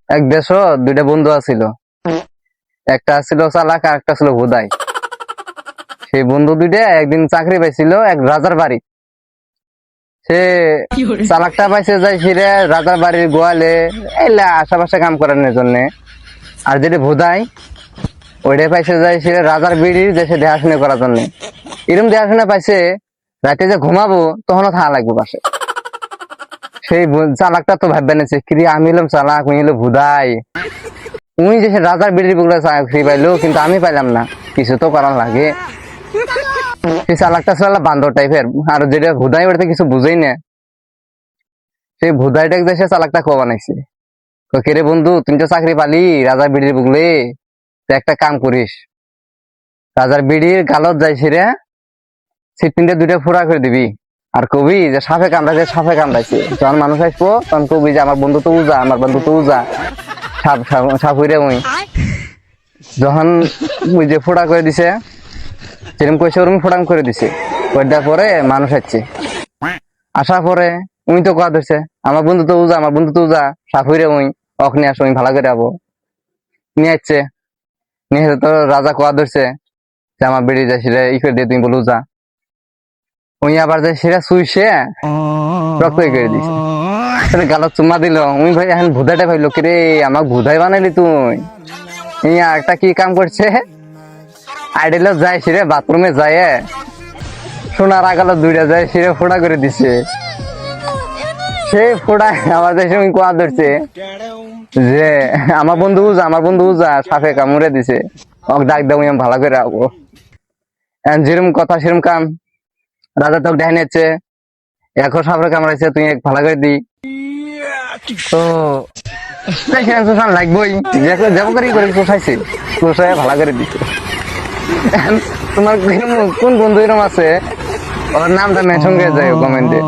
এক দেশ দুইটা বন্ধু আছিল, একটা ছিল চালাক আর একটা ছিল হুদাই। সেই বন্ধু দুইটা একদিন চাকরি পাইছিল এক রাজার বাড়ি। সে চালাকটা পাইছে যাই ফিরে রাজার বাড়ির গোয়ালে এলা আশেপাশে কাম করানোর জন্য, আর যেটা ভুদাই ওইটাই পাইছে যাই ফিরে রাজার বিড়ির দেশে দেখাশোনা করার জন্য। এরকম দেখাশোনা পাইছে রাতে যে ঘুমাবো তখনও থাকা লাগবে পাশে। সেই চালাকটা তো ভাববে না কি আমি এলাম চালাক, উনি হলো ভুদাই। উনি যে রাজার বিড়ির বুকলা চাকরি পাইলো, কিন্তু আমি পাইলাম না। কিছু তো করার লাগে। সেই চালাকটা ছিল বান্দর টাইপের, আর যেটা ভুদাই ওটাতে কিছু বুঝেই না। সেই ভুদাইটাকে যে সে চালাকটা খোয়া বানাইছে, কেরে বন্ধু তুই তো চাকরি পালি রাজার বিড়ির বুকলে, একটা কাম করিস, রাজার বিড়ির গালত যাইছি রে সিটপিনটা দুইটা ফোড়া করে দিবি, আর কবি যে সাপে কামড়াইছে সাপে কামড়াইছে। যখন মানুষ আসবো তখন কবি যে আমার বন্ধু তো উজা, আমার বন্ধু তো উজা, সাপ সাপ হইরে ওই। যখন ওই যে ফোড়া করে দিছে, যেরকম কইছে ওরকম ফোড়াম করে দিছে। ওইটার পরে মানুষ আসছে, আসার পরে উনি তো কথা ধরছে আমার বন্ধু তো উজা, আমার বন্ধু তো উজা, সাপ হইরে ওই অখ নিয়ে আসো, ভালো করে যাবো নিয়ে আসছে। নিয়ে তো রাজা কোয়া ধরছে যে আমার বেড়ে যায় সেটা ই করে দিয়ে তুমি বলো যা। উনি আবার যে সেটা শুইছে রক্ত করে দিছে, গালত চুম্মা দিল। উনি ভাই এখন ভুদাইটা ভাইলো কিরে আমাকে ভুদাই বানাইলি তুই। ইয়া একটা কি কাম করছে, আইডেল যায় সেরে বাথরুমে যায় সোনার আগালো দুইটা যায় সেরে ফোড়া করে দিছে। সেই ফোড়া আমাদের সঙ্গে কোয়া ধরছে যে আমার বন্ধু উজা, আমার বন্ধু উজা, সাপে কামড়ে দিছে, ওকে ডাক দাও আমি ভালো করে রাখবো। যেরকম কথা সেরকম কাম। রাজা তোকে দেখে নিচ্ছে এখন সাপে কামড়াইছে, তুই ভালো করে দি তো লাগবেই। যাবো করে পোষাইছে, পোষায় ভালো করে দিছে। তোমার কোন বন্ধু এরকম আছে ওর নামটা মেনশন করে যায় কমেন্টে।